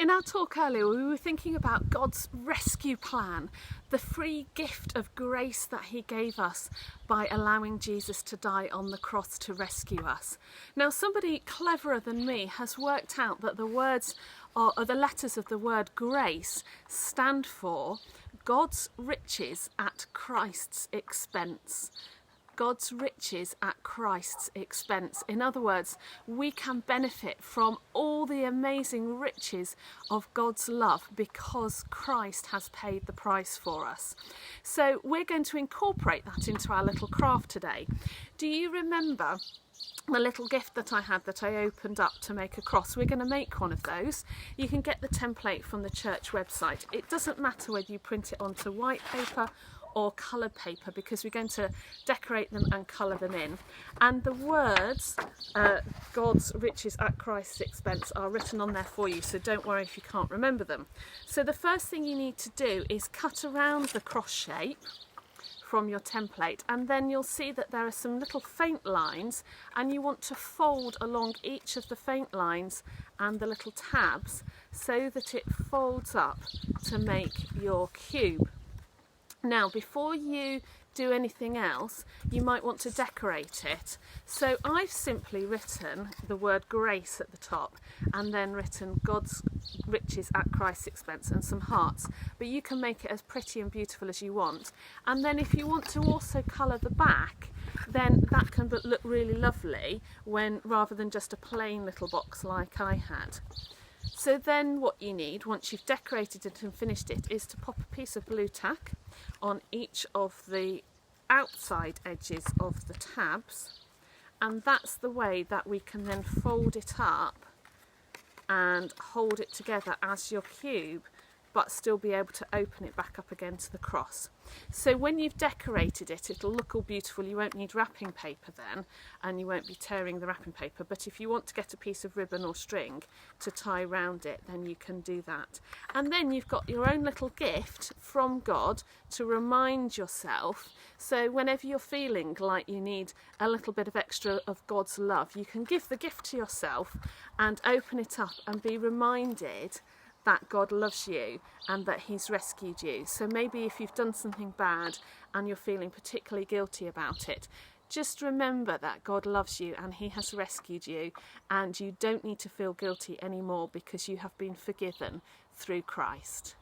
In our talk earlier, we were thinking about God's rescue plan, the free gift of grace that he gave us by allowing Jesus to die on the cross to rescue us. Now, somebody cleverer than me has worked out that the words or the letters of the word grace stand for God's riches at Christ's expense. God's riches at Christ's expense. In other words, we can benefit from all the amazing riches of God's love because Christ has paid the price for us. So we're going to incorporate that into our little craft today. Do you remember the little gift that I had that I opened up to make a cross? We're going to make one of those. You can get the template from the church website. It doesn't matter whether you print it onto white paper or coloured paper, because we're going to decorate them and colour them in. And the words, God's riches at Christ's expense, are written on there for you, so don't worry if you can't remember them. So the first thing you need to do is cut around the cross shape from your template, and then you'll see that there are some little faint lines, and you want to fold along each of the faint lines and the little tabs so that it folds up to make your cube. Now, before you do anything else, you might want to decorate it. So I've simply written the word grace at the top and then written God's riches at Christ's expense and some hearts. But you can make it as pretty and beautiful as you want. And then if you want to also colour the back, then that can look really lovely when rather than just a plain little box like I had. So then what you need, once you've decorated it and finished it, is to pop a piece of blue tack on each of the outside edges of the tabs, and that's the way that we can then fold it up and hold it together as your cube, but still be able to open it back up again to the cross. So when you've decorated it, it'll look all beautiful. You won't need wrapping paper then, and you won't be tearing the wrapping paper. But if you want to get a piece of ribbon or string to tie around it, then you can do that. And then you've got your own little gift from God to remind yourself. So whenever you're feeling like you need a little bit of extra of God's love, you can give the gift to yourself and open it up and be reminded that God loves you and that he's rescued you. So maybe if you've done something bad and you're feeling particularly guilty about it, just remember that God loves you and he has rescued you, and you don't need to feel guilty anymore because you have been forgiven through Christ.